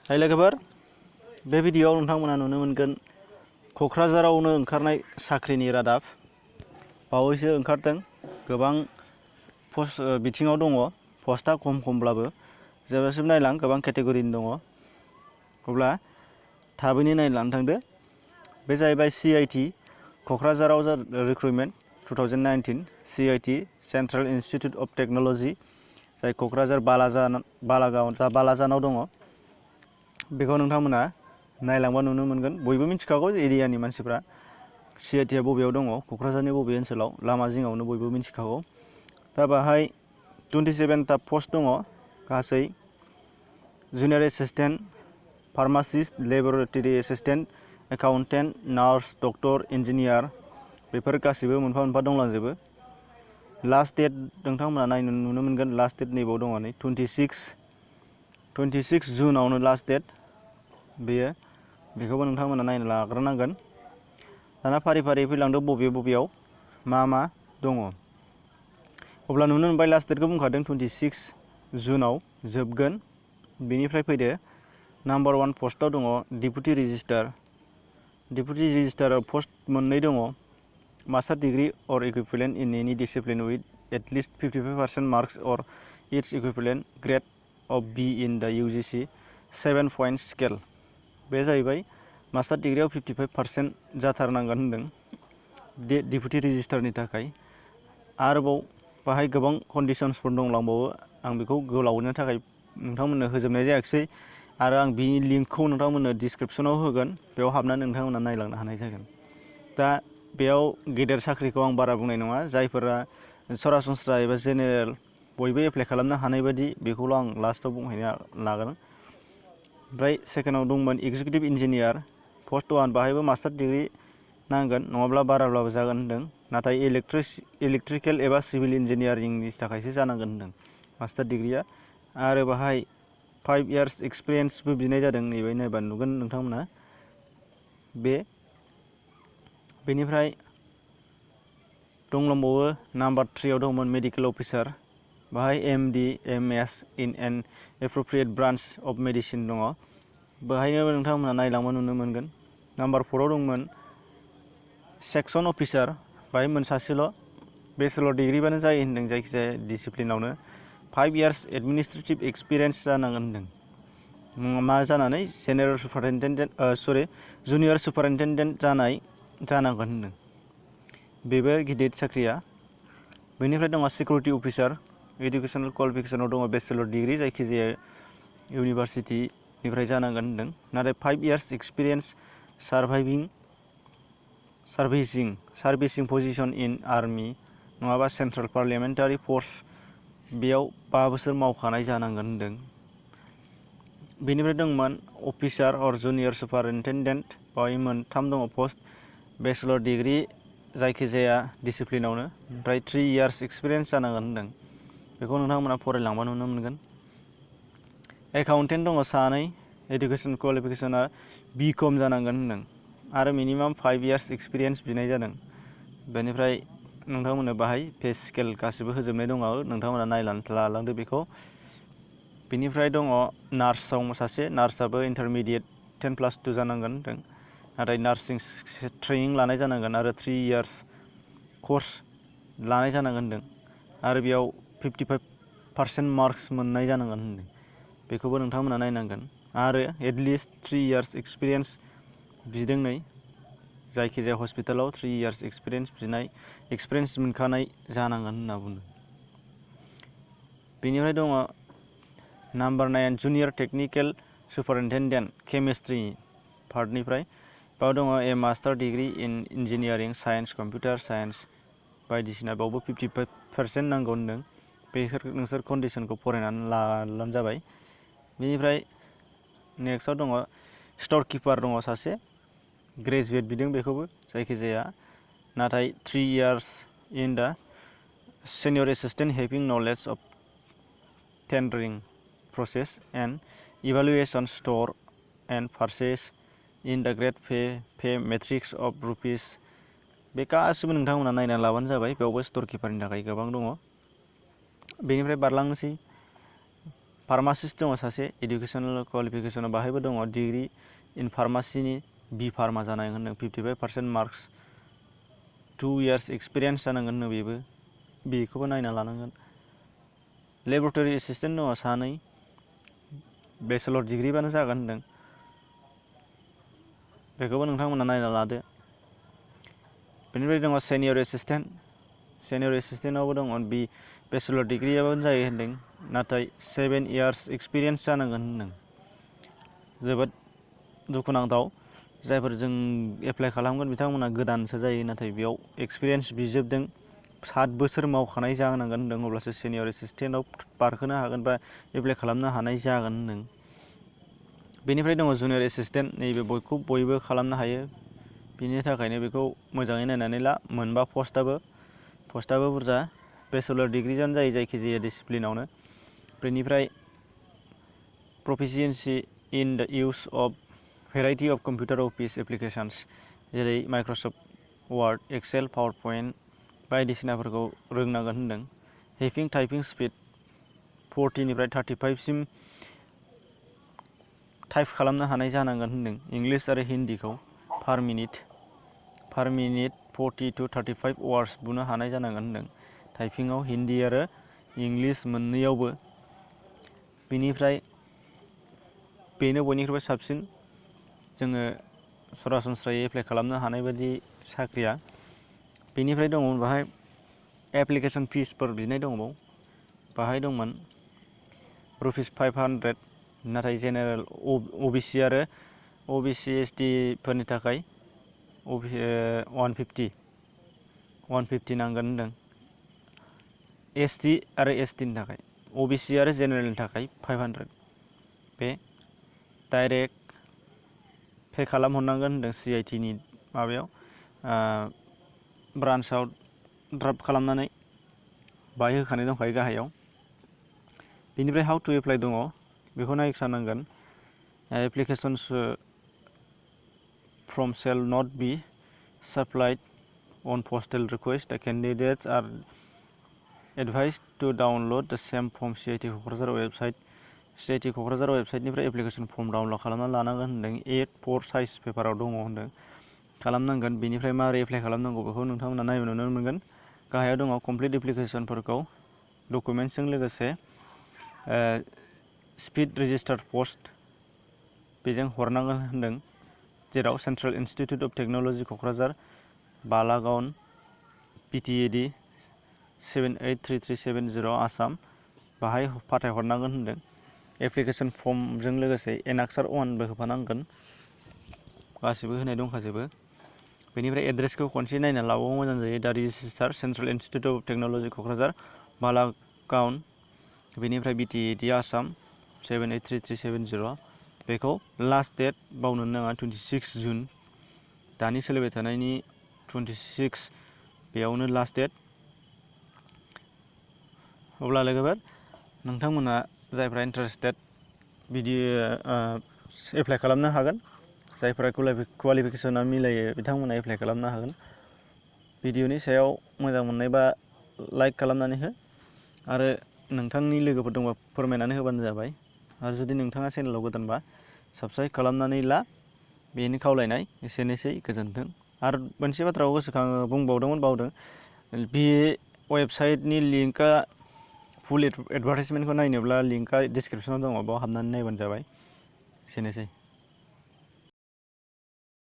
हाय लोगोफोर, बे भिडियोआव नोंथांमोना नुनो मोनगोन क'क्राझारावनो ओंखारनाय साख्रिनि रादाब बावैसो ओंखारदों। गोबां पस्ट बिथिङाव दङ, पस्टआ खमब्लाबो जेब्लासिम नायलां गोबां केटेगरिनि दङ। अब्ला थाबैनो नायलांनो थांदो। बे जाहैबाय CIT क'क्राझाराव recruitment 2019 CIT central institute of technology, जाय क'क्राझार बालाजानाव दङ। बेखौ नोंथांमोना नायलांबा नुनो मोनगोन। बयबो मिथिखागौ एरियानि मानसिफ्रा CIT आ बबेयाव दङ, क'क्राझारनि बबे ओनसोलाव, लामा जिङावनो बयबो मिथिखागौ। दा बाहाय 27टा पस्ट दङ गासै। Junior assistant, pharmacist, laboratory assistant, accountant, nurse, doctor, engineer, बेफोर गासिबो मोनफा मोनफा दंलांजोबो। लास्ट डेट नोंथांमोना नायनो नुनो मोनगोन। लास्ट डेट नैबाव दङ, नै 26 जुनावनो लास्ट डेट। बेखौबो नोंथांमोना नायनो लाग्रोनांगोन। दाना फारि फारि फैलांदो बबेयाव मा दङ। अब्ला नुनो मोनबाय, लास्ट डेटखौ बुंखादों 26 जुनाव जोबगोन। बेनिफ्राय फैदो नाम्बार 1 पस्टआव दङ डेपुटि रेजिस्ट्रार। डेपुटि रेजिस्ट्राराव पस्ट मोननै दङ। Master degree or equivalent in any discipline with at least 55% marks or its equivalent grade of B in the UGC 7-point scale. बे जाहैबाय मास्टार डिग्रीआव 55% जाथारनांगोन होनदों डेपुटि रेजिस्ट्रारनि थाखाय। आरोबाव बाहाय गोबां कन्डिशन्सफोर दंलांबावो। आं बेखौ गोलावनो थाखाय नोंथांमोननो होजोबनाय जायाखिसै, आरो आं बिनि लिंकखौ नोंथांमोननो डिसक्रिपसनाव होगोन। बेयाव हाबनानै नोंथांमोना नायलांनो हानाय जागोन। दा बेयाव गेदेर साख्रिखौ आं बारा बुंनाय नङा। जायफोरा सरासनस्रा एबा जेनेरेल बयबो एप्लाइ खालामनो हानाय बायदि, बेखौल' आं लास्टआव बुंहैनो लागोन। ओमफ्राय सेकेन्डआव दंमोन एक्जिकिउटिभ इन्जिनियार पस्ट 1। बाहायबो मास्टार डिग्री नांगोन, नङाब्ला बाराब्लाबो जागोन होनदों। नाथाय इलेक्ट्रिकेल एबा सिभिल इन्जिनियारिंनि थाखायसो जानांगोन होनदों मास्टार डिग्रीया। आरो बाहाय 5 years एक्सपिरियेन्सबो बिनाय जादों। नैबे नायबा नुगोन नोंथांमोना। बेनिफ्राय दंलांबावो नाम्बार 3 आव दंमोन मेडिकेल अफिसार। बाहाय MD MS in an appropriate branch of medicine दङ। बेहायनो नोंथांमोना नायलांबा नुनो मोनगोन। नाम्बार 4 आव दंमोन सेक्सन अफिसार। बाहाय सासेल', बेचेलर डिग्रीबानो जायो होनदों जायखिजाया डिसिप्लिनावनो। 5 years एडमिनिस्ट्रेटिभ एक्सपिरियेन्स जानांगोन होनदों। मा जानानै जुनियर सुपारिनटेन्डेन्ट जानांगोन होनदों। बेबो गिदिर साख्रिया। बेनिफ्राय दङ सिकिउरिटि अफिसार। इडुकेसनेल क्वालिफिकेसनाव दङ बेचेलर डिग्री जायखिजाया इउनिभारसिटिनिफ्राय जानांगोन होनदों। नाथाय 5 years एक्सपिरियेन्स सार्भिसिं पजिशन इन आर्मी नङाबा सेन्ट्रेल पार्लियामेन्टारि फर्स, बेयाव 5 बोसोर मावखानाय जानांगोन होनदों। बेनिफ्राय दंमोन अफिसार अर जुनियर सुपारिनटेन्डेन्ट। बावहाय 3 दङ पस्ट। बेचेलर डिग्री जायखिजाया डिसिप्लिनावनो, ओमफ्राय 3 years एक्सपिरियेन्स जानांगोन होनदों। बेखौ नोंथांमोना फरायलांबा नुनो मोनगोन। एकाउन्टेन्ट दङ 2। इडुकेसन क्वालिफिकेसना BCom जानांगोन होनदों। आरो मिनिमाम 5 years एक्सपिरियेन्स बिनाय जादों। बेनिफ्राय नोंथांमोननो बाहाय पे स्केल गासिबो होजोबनाय दङ। नोंथांमोना नायनानै लालांदो बेखौ। बेनिफ्राय दङ नार्सआव सासे। नार्सआबो इन्टारमिडियेट 10+2 जानांगोन होनदों। नाथाय नार्सिं ट्रेनिं लानाय जानांगोन आरो 3 years कर्स लानाय जानांगोन होनदों। आरो बेयाव 55% मार्क्स मोननाय जानांगोन होनदों। बेखौबो नोंथांमोना नायनांगोन। आरो एटलिस्ट 3 years एक्सपिरियेन्स बिदों। नै जायखिजाया हस्पिटालाव 3 years एक्सपिरियेन्स मोनखानाय जानांगोन होनना बुंदों। बेनिफ्राय दङ number 9 junior technical superintendent chemistry पार्टनिफ्राय। बाव दङ a master degree in engineering science, computer science बायदिसिना। बावबो 55% नांगौ होनदों। नोंसोर कन्डिसनखौ फरायनानै लाब्लानो जाबाय। बेनिफ्राय नेक्स्टआव दङ स्ट'र किपार दङ सासे। ग्रेजुवेट बिदों बेखौबो जायखिजाया। नाथाय 3 years in the senior assistant having knowledge of tendering process and evaluation store and purchase in the grade pay matrix of rupees. बे गासिबो नोंथांमोना नायनानै लाबानो जाबाय। बेयावबो स्ट'र किपारनि थाखाय गोबां दङ। बेनिफ्राय बारलांनोसै फार्मासिस्ट दङ सासे इडुकेसनेल क्वालिफिकेसनाव बाहायबो दङ डिग्री इन फार्मासिनि बि फार्मा जानाय होनदों 55% मार्क्स 2 years एक्सपिरियेन्स जानांगोन होनो बेखौबो नायना लानांगोन। लेबरेटरि एसिस्टेन्ट दङ सानै बेचलर डिग्रीबानो जागोन होनदों बेखौबो नोंथांमोना नायना लादो। बेनिफ्राय दङ सेनियर एसिस्टेन्टआवबो दङ बि बेचलर डिग्रीयाबो जायो होनदों नाथाय 7 years एक्सपिरियेन्स जानांगोन होनदों। जोबोद दुखुनांथाव जायफोर जों एप्लाइ खालामगोन बिथांमोना गोदानसो जायो नाथाय बेयाव एक्सपिरियेन्स बिजोबदों 7 बोसोर मावखानाय जानांगोन होनदों अब्लासो सेनियर एसिस्टेन्टआव बारहोनो हागोन बा एप्लाइ खालामनो हानाय जागोन होनदों। बेनिफ्राय दङ जुनियर एसिस्टेन्ट नैबे बयबो खालामनो हायो बिनि थाखायनो बेखौ मोजाङै नायनानै ला मोनबा पस्टआबो बुरजा बेचलर डिग्रीजानो जायो जायखिजाया डिसिप्लिनावनो। बेनिफ्राय proficiency in the use of variety of computer office applications जेरै Microsoft Word Excel PowerPoint बायदिसिनाफोरखौ रोंनांगोन होनदों। हेपिं टाइपिं स्पिड 40निफ्राय 35सिम टाइप खालामनो हानाय जानांगोन होनदों। इंलिस आरो हिन्दीखौ पार मिनिट 40 to 35 वार्ड्स बुंनो हानाय जानांगोन होनदों टाइपिंआव हिन्दी आरो इंलिस मोननैयावबो। बेनिफ्राय बेनो बयनिख्रुइबो साबसिन जोङो सरासनस्रायै एप्लाइ खालामनो हानाय बायदि साख्रिया। बेनिफ्राय दङ बाहाय एप्लिकेसन फिसफोर बिनाय दङ बाहाय दंमोन ₹500 नाथाय जेनेरेल OBC आरो OBC ST फोरनि थाखाय 150 नांगोन होनदों। ST आरो STनि थाखाय OBC आरो जेनेरेलनि थाखाय 500 बे डाइरेक्ट पे खालामहरनांगोन होनदों CITनि माबायाव ब्रान्सआव ड्राफ्ट खालामनानै बाहाय होखानाय दंखायो गाहायाव। बेनिफ्राय हाउ टु एप्लाइ दङ बेखौ नायखानांगोन। Applications form shall not be supplied on postal request. The candidates are advised to download the same from CIT Kokrajhar website. CIT Kokrajhar वेबसाइटनिफ्राय एप्लिकेसन फर्म डाउनलड खालामना लानांगोन होनदों। A4 साइज पेपाराव दङ होनदों खालामनांगोन। बेनिफ्राय माबोरै एप्लाइ खालामनांगौ बेखौ नोंथांमोना नायनो नुनो मोनगोन। गाहायाव दङ कमप्लिट एप्लिकेसनफोरखौ डकुमेन्टसजों लोगोसे स्पिड रेजिस्टार्ड पस्ट बेजों हरनांगोन होनदों जेराव central institute of technology Kokrajhar बालागावन PTAD 783370 आसाम बाहाय फाथायहरनांगोन होनदों। एप्लिकेसन फर्मजों लोगोसे एनाक्सार 1बो होफानांगोन गासिबो होनाय दंखाजोबो। बेनिफ्राय एड्रेसखौ खनसे नायना लाबाबो मोजां जायो। The registrar central institute of technology Kokrajhar बालागावन बेनिफ्राय BTAD आसाम 783370 बेखौ लास्ट डेट बावनो नाङा 26 जुन दानि सोलिबाय थानायनि 26 बेयावनो लास्ट डेट। अब्ला लोगोफोर नोंथांमोना जायफ्रा इन्टारेस्टेड बिदि एप्लाइ खालामनो हागोन। जायफ्रा क्वालिफिकेसना मिलायो बिथांमोना एप्लाइ खालामनो हागोन। भिडिअनि सायाव मोजां मोननायबा लाइक खालामनानै हो आरो नोंथांनि लोगोफोर दंबा फोरमायनानै होबानो जाबाय। आरो जुदि नोंथाङा चेनेलाव गोदानबा साबस्क्राइब खालामनानै ला बेनो खावलायनाय। एसेनोसै गोजोन्थों। आरो मोनसे बाथ्राखौ बुंबावदोंमोन बावदों बे वेबसाइटनि लिंकआ फुल एडभार्टाइजमेन्टखौ नायनोब्ला लिंकआ डिसक्रिपसनाव दङ बाव हाबनानै नायबानो जाबाय। एसेनोसै।